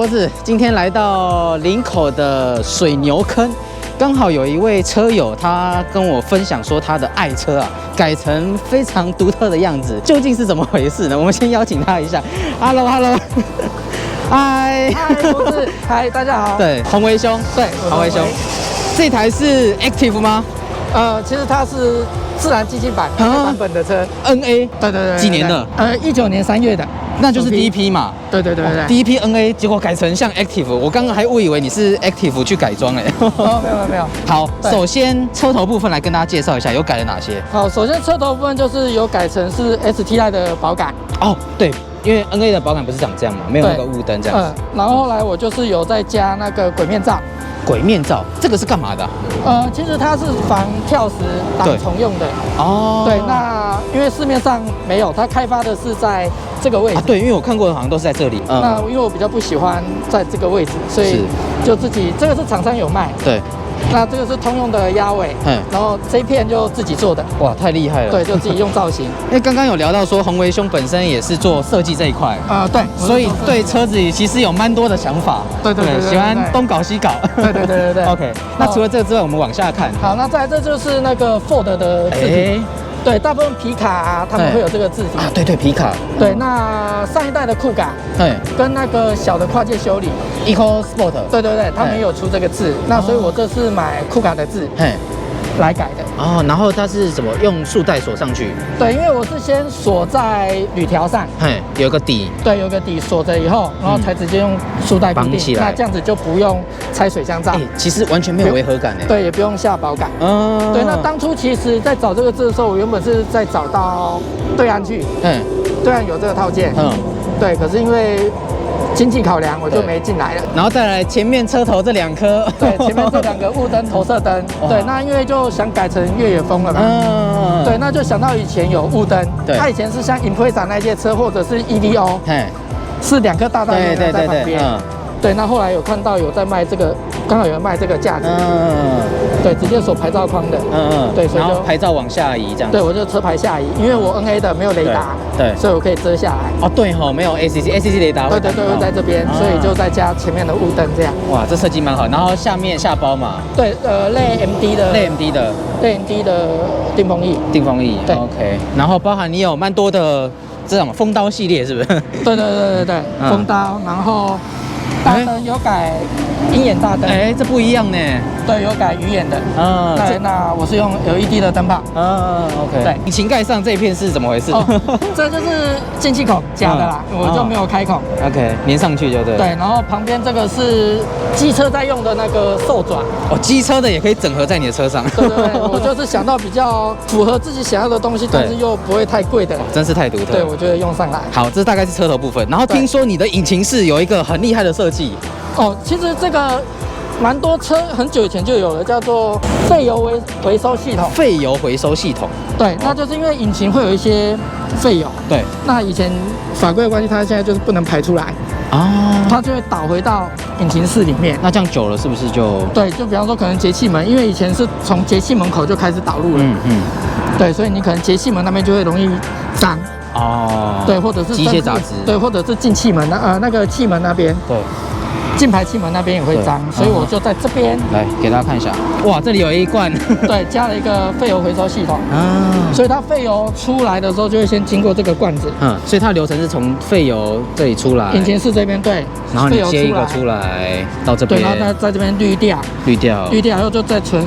博士，今天来到林口的水牛坑，刚好有一位车友，他跟我分享说他的爱车啊，改成非常独特的样子，究竟是怎么回事呢？我们先邀请他一下。Hello， 嗨，博士，嗨，大家好。对，宏维兄，对，宏维兄，这台是 Active 吗？其实它是自然激进版版本的车 ，NA， 对，几年的？19年3月的，那就是第一批嘛。对，第一批 NA， 结果改成像 Active， 我刚刚还误以为你是 Active 去改装哎。哦，没有。好，首先车头部分来跟大家介绍一下，有改了哪些？好，首先车头部分就是有改成是 STI 的保杆。哦，对，因为 NA 的保杆不是长这样嘛，没有那个雾灯这样子。然后后来我就是有再加那个轨面罩。轨面罩这个是干嘛的其实它是防跳石挡虫用的。哦。对，那因为市面上没有，它开发的是在这个位置。对，因为我看过的好像都是在这里。那因为我比较不喜欢在这个位置，所以就自己这个是厂商有卖。对。那这个是通用的压尾，然后这一片就自己做的。哇，太厉害了！对，就自己用造型。因为刚刚有聊到说宏维兄本身也是做设计这一块，对，所以对车子其实有蛮多的想法。对，喜欢东搞西搞。对。OK， 那除了这个之外，我们往下看。好，那再来这就是那个 Ford 的字体。对，大部分皮卡啊，他们会有这个字体。对，皮卡。对，那上一代的酷卡，跟那个小的跨界修理 EcoSport， 对，他们也有出这个字。那所以我这次买酷卡的字来改的。哦，然后它是怎么用束带锁上去？对，因为我是先锁在铝条上，有个底。对，有个底锁着以后，然后才直接用束带绑起来。那这样子就不用拆水箱罩。其实完全没有违和感。对，也不用下保杆。对，那当初其实在找这个字的时候，我原本是在找到对岸去。对岸有这个套件。对，可是因为经济考量，我就没进来了。然后再来前面车头这2颗，对，前面这2个雾灯、投射灯，对，那因为就想改成越野风了嘛，对，那就想到以前有雾灯，它以前是像Impreza那些车或者是 EVO，是2颗大灯在旁边，对，那后来有看到有在卖这个，刚好有人卖这个架子，对，直接锁牌照框的，对，所以就牌照往下移这样，对，我就车牌下移，因为我 NA 的没有雷达，对，所以我可以遮下来。对没有 ACC 雷达，对，会在这边，所以就再加前面的雾灯这样。哇，这设计蛮好。然后下面下包嘛，对，类 MD 的定风翼，对 OK。然后包含你有蛮多的这种风刀系列，是不是？对，风刀，然后大灯有改鹰眼大灯，这不一样呢。对，有改鱼眼的。那我是用 LED 的灯泡。OK。对，引擎盖上这一片是怎么回事？这就是进气孔假的啦，我就没有开孔。OK， 连上去就对。对，然后旁边这个是机车在用的那个兽爪。机车的也可以整合在你的车上。对，我就是想到比较符合自己想要的东西，但是又不会太贵的。真是太独特。对，我觉得用上来。好，这大概是车头部分。然后听说你的引擎室有一个很厉害的设计。其实这个蛮多车很久以前就有了，叫做废油回收系统。废油回收系统。对，那就是因为引擎会有一些废油。对。那以前法规的关系，它现在就是不能排出来。它就会导回到引擎室里面。那这样久了是不是就？对，就比方说可能节气门，因为以前是从节气门口就开始导入了。对，所以你可能节气门那边就会容易脏。对，或者是机械杂质。对，或者是进气门那个气门那边。对。进排气门那边也会脏，所以我就在这边来给大家看一下。哇，这里有一罐，对，加了一个废油回收系统所以它废油出来的时候就会先经过这个罐子，所以它的流程是从废油这里出来，引擎室这边对，然后你接一个出来到这边，对，然后它在这边滤掉以后就再存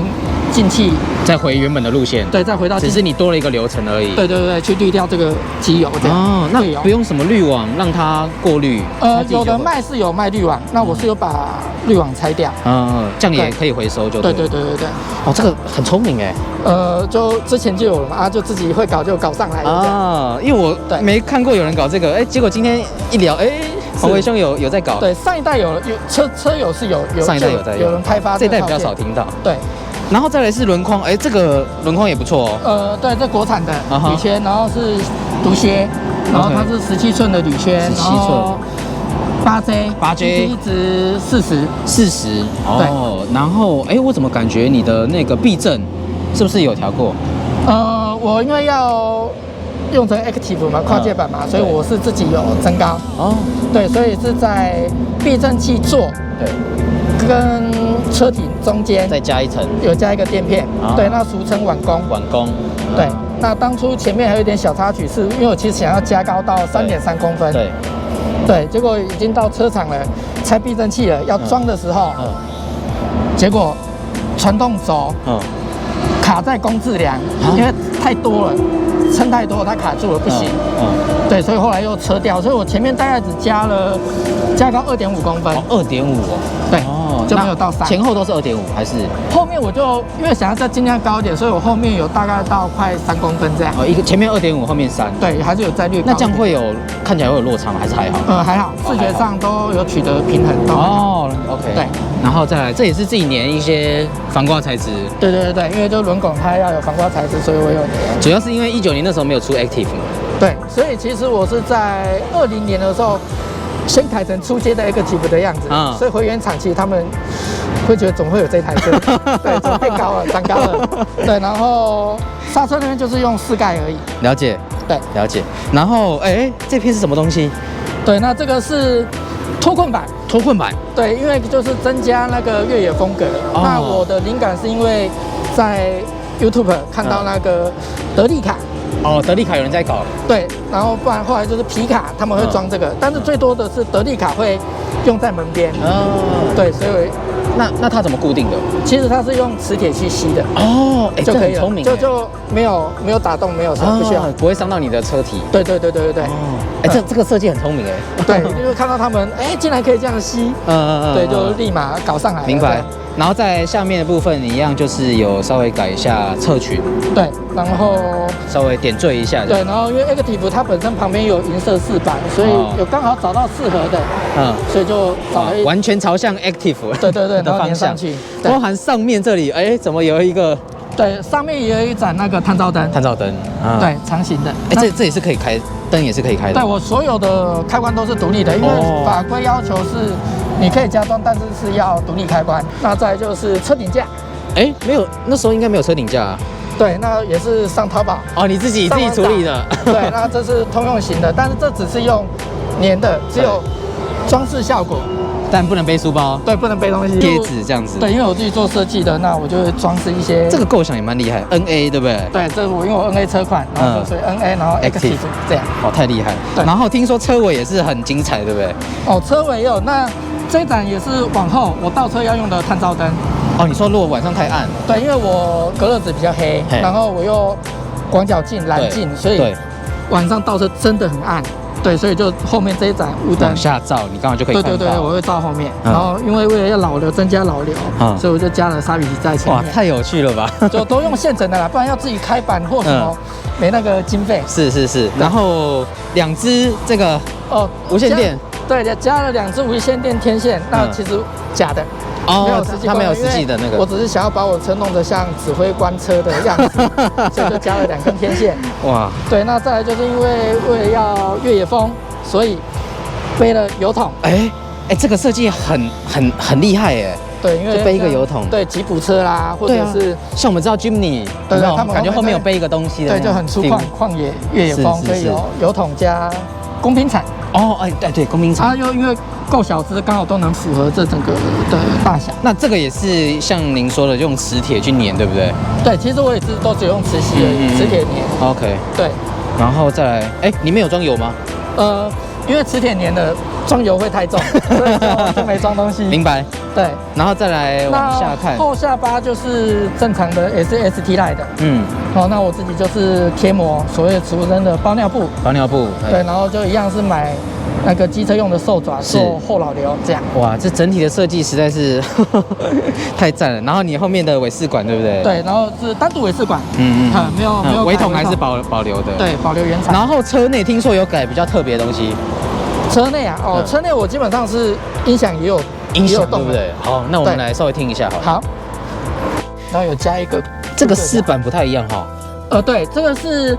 进气，再回原本的路线，对，再回到，只是你多了一个流程而已。对，去滤掉这个机油这样。那不用什么滤网让它过滤？有的卖是有卖滤网，那我是有把滤网拆掉。这样也可以回收就对。对。这个很聪明哎。就之前就有了嘛，就自己会搞就搞上来了。因为我没看过有人搞这个，结果今天一聊，宏维兄有在搞。对，上一代有车友是有上一代有在有人开发，这一代比较少听到。对。然后再来是轮框，这个轮框也不错哦。对，这国产的铝圈，然后是毒蝎，然后它是17寸的铝圈，17寸，8J，一直40。然后我怎么感觉你的那个避震是不是有调过？我因为要用成 Active 嘛，跨界版嘛，所以我是自己有增高。哦，对，所以是在避震器座跟车体中间再加一层，有加一个垫片。对，那俗称碗弓。碗弓。对，那当初前面还有一点小插曲，是因为我其实想要加高到3.3公分。对。对，结果已经到车厂了，拆避震器了，要装的时候，结果传动轴卡在公制梁，因为太多了，撑太多，它卡住了，不行。对，所以后来又车掉，所以我前面大概只加高2.5公分。2.5哦。对。就没有到3，前后都是2.5还是？后面我就因为想要再尽量高一点，所以我后面有大概到快3公分这样。一个前面2.5，后面3。对，还是有再略高。那这样会有看起来会有落差吗？还是还好？还好，视觉上都有取得平衡。OK。对，然后再来，这也是自己粘一些防刮材质。对，因为就轮拱它要有防刮材质，所以我有粘。主要是因为19年那时候没有出 Active 嘛。对，所以其实我是在20年的时候。先改成初阶的 Active 的样子，所以回原厂其实他们会觉得怎么会有这台车？对，怎么太高了，长高了。对，然后刹车那边就是用4盖而已。了解，对，了解。然后，这片是什么东西？对，那这个是脱困板。脱困板。对，因为就是增加那个越野风格。那我的灵感是因为在 YouTube 看到那个德利卡。德利卡有人在搞。对，然后不然后来就是皮卡他们会装这个，但是最多的是德利卡会用在门边。对，所以那它怎么固定的？其实它是用磁铁去吸的。就可以了，聪明，就没有打洞，没有什么不需要，不会伤到你的车体。对。这个设计很聪明对，因为看到他们竟然可以这样吸，对，就立马搞上来。明白。然后在下面的部分一样，就是有稍微改一下侧裙，对，然后稍微点缀一下，对，然后因为 Active 它本身旁边有银色饰板，所以有刚好找到适合的，所以就找了完全朝向 Active 对的方向去，包含上面这里，怎么有一个？对，上面也有一盏那个探照灯，对，长形的，这也是可以开，灯也是可以开的。对，我所有的开关都是独立的，因为法规要求是你可以加装，但是是要独立开关。那再来就是车顶架，没有，那时候应该没有车顶架啊。对，那也是上淘宝。你自己处理的。对，那这是通用型的，但是这只是用粘的，只有装饰效果。但不能背书包，对，不能背东西，贴纸这样子。对，因为我自己做设计的，那我就会装饰一些。这个构想也蛮厉害 ，NA 对不对？对，这因为我 NA 车款，然后所以 NA， 然后 Active 这样。太厉害。对。然后听说车尾也是很精彩，对不对？车尾也有。那这一盏也是往后我倒车要用的探照灯。你说如果晚上太暗？对，因为我隔热纸比较黑，然后我又广角镜、蓝镜，所以晚上倒车真的很暗。对，所以就后面这一盏雾灯往下照，你刚好就可以看到。对，我会照后面。然后因为了要老流增加老流，所以我就加了沙皮在前面。太有趣了吧！就都用现成的啦，不然要自己开板或什么，没那个经费。是。然后2支这个无线电，对，加了2支无线电天线，那其实假的。它没有实际的那个，我只是想要把我车弄得像指挥官车的样子，所以就加了2根天线。哇，对，那再来就是因为了要越野风，所以背了油桶。这个设计很厉害耶。对，因为就背一个油桶，对，吉普车啦，或者是像我们知道 Jimny， 对，他们感觉后面有背一个东西的，对，就很粗旷野越野风，所以有油桶加公平铲。对，公平铲。又因为够小只，刚好都能符合这整个的大小。那这个也是像您说的用磁铁去粘，对不对？对，其实我也是都只用磁吸而已，磁铁粘。OK。对，然后再来，里面有装油吗？因为磁铁粘的装油会太重，所以就没装东西。明白。对，然后再来往下看，后下巴就是正常的，也是 ST Line 的。那我自己就是贴膜，所谓俗称的包尿布。对，然后就一样是买那个机车用的兽爪做后老流，这样。哇，这整体的设计实在是太赞了。然后你后面的尾饰管，对不对？对，然后是单独尾饰管。没有尾筒还是保留的。对，保留原厂。然后车内听说有改比较特别的东西。车内啊，车内我基本上是音响也有动，对不对？好，那我们来稍微听一下好。然后有加一个，这个饰板不太一样哈。对，这个是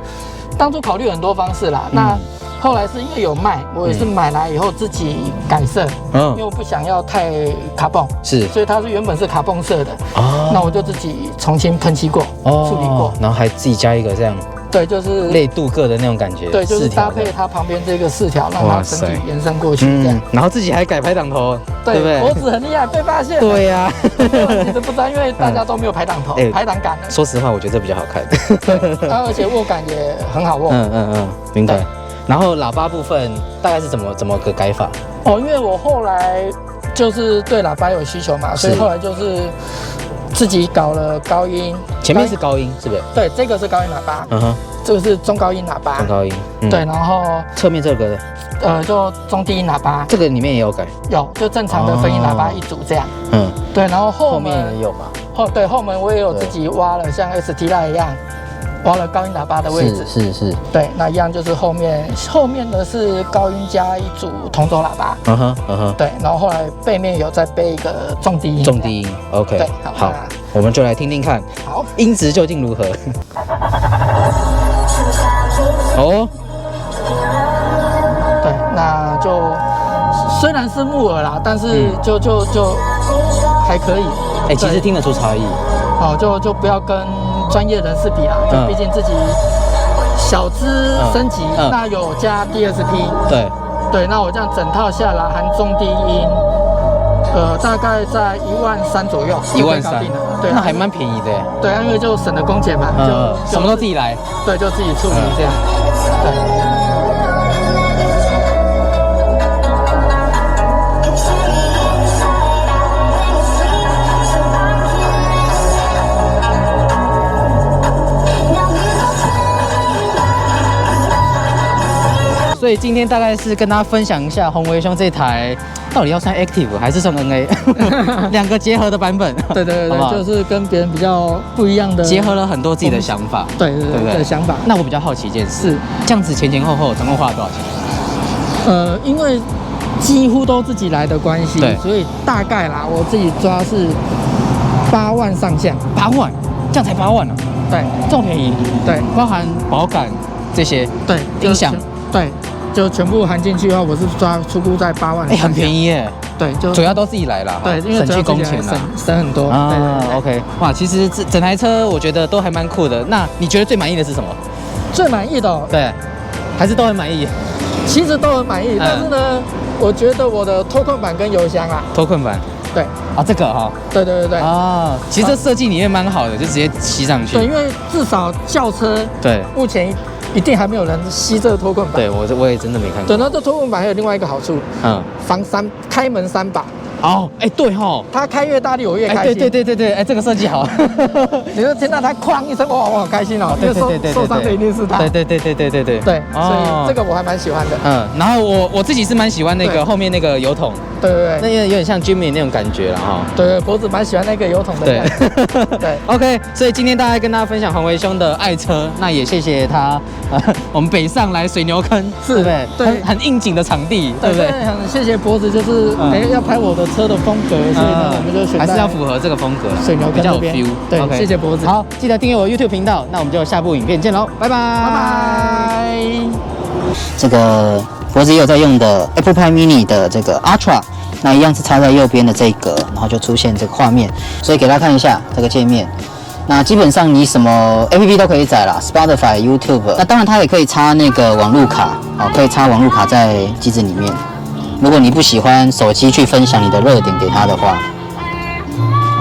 当初考虑很多方式啦。那后来是因为有卖，我也是买来以后自己改色，因为我不想要太卡蹦，所以它是原本是卡蹦色的，那我就自己重新喷漆过，处理过，然后还自己加一个这样。对，就是类镀铬的那种感觉。对，就是搭配它旁边这个饰条，让它整体延伸过去这样。然后自己还改排挡头，对不对？脖子很厉害，被发现。对呀，其实不知道，因为大家都没有排挡头、排挡杆。说实话，我觉得这比较好看。对，而且握感也很好握。明白。然后喇叭部分大概是怎么个改法？哦，因为我后来就是对喇叭有需求嘛，所以后来就是自己搞了高音。前面是高音，是不是？对，这个是高音喇叭。这个是中高音喇叭。中高音。对，然后侧面这个就中低音喇叭。这个里面也有改？有，就正常的分音喇叭一组这样。对，然后后面也有吧？后门我也有自己挖了，像 ST Line 一样。挖了高音喇叭的位置，是，对，那一样就是后面的是高音加一组同轴喇叭，对，然后后来背面有再背一个重低音，OK， 对，好，我们就来听听看，好，音质究竟如何？哦，对，那就虽然是木耳啦，但是就还可以，其实听得出差异，就不要跟专业人士比啦，就毕竟自己小资升级，那有加 DSP， 对，那我这样整套下来含中低音，大概在13000左右，13000，对，那还蛮便宜的。对啊，因为就省了工钱嘛，就什么都自己来，对，就自己处理这样，对。所以今天大概是跟大家分享一下宏维兄这台到底要算 Active 还是算 NA， 两个结合的版本。对，就是跟别人比较不一样的，结合了很多自己的想法。对的想法。那我比较好奇一件事，这样子前后总共花了多少钱？因为几乎都自己来的关系，所以大概啦，我自己抓是8万上下。8万，这样才8万呢？对，这么便宜。对，包含保感这些，对，音响，对。就全部含进去的话，我是抓出估在8万。很便宜耶。对，就主要都自己来了。对，因为省去工钱了，省很多。对 OK， 哇，其实整台车我觉得都还蛮酷的。那你觉得最满意的是什么？最满意的，对，还是都很满意。其实都很满意，但是呢，我觉得我的脱困板跟油箱啊，脱困板，对啊，这个哈，对啊，其实这设计里面蛮好的，就直接吸上去。对，因为至少轿车对目前一定还没有人吸这个脱困板。对，我也真的没看过。对，那这脱困板还有另外一个好处，防开门3把。哦，对吼，它开越大力我越开心。对，这个设计好。你就听到它哐一声，哇，我好开心哦。对，受伤的一定是它。对，所以这个我还蛮喜欢的。然后我自己是蛮喜欢那个后面那个油桶。对，那有点像 Jimmy 那种感觉了哈。对，脖子蛮喜欢那个油桶的。对，OK， 所以今天大概跟大家分享宏维兄的爱车，那也谢谢他，我们北上来水牛坑，对不对？对，很应景的场地，对不对？很谢谢脖子，就是要拍我的车的风格，所以呢，我们就选还是要符合这个风格，水牛坑那边。对，谢谢脖子。好，记得订阅我 YouTube 频道，那我们就下部影片见喽，拜拜。这个脖子也有在用的 Apple Pie Mini 的这个 Ultra， 那一样是插在右边的这一格，然后就出现这个画面，所以给大家看一下这个界面。那基本上你什么 APP 都可以载啦 ，Spotify、YouTube， 那当然它也可以插那个网路卡，可以插网路卡在机子里面。如果你不喜欢手机去分享你的热点给它的话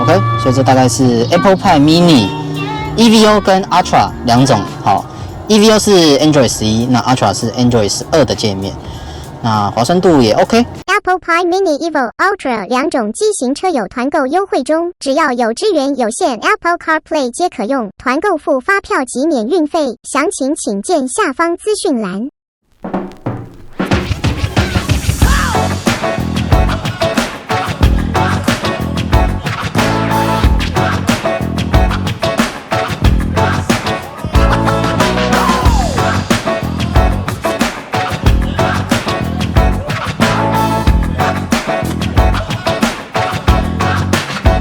，OK， 所以这大概是 Apple Pie Mini、EVO 跟 Ultra 两种。好 ，EVO 是 Android 11，那 Ultra 是 Android 12的界面。那划算度也 OK。Apple Pie Mini、EVO、Ultra 两种机型车友团购优惠中，只要有支援有线 Apple CarPlay 皆可用，团购附发票及免运费。详情请见下方资讯栏。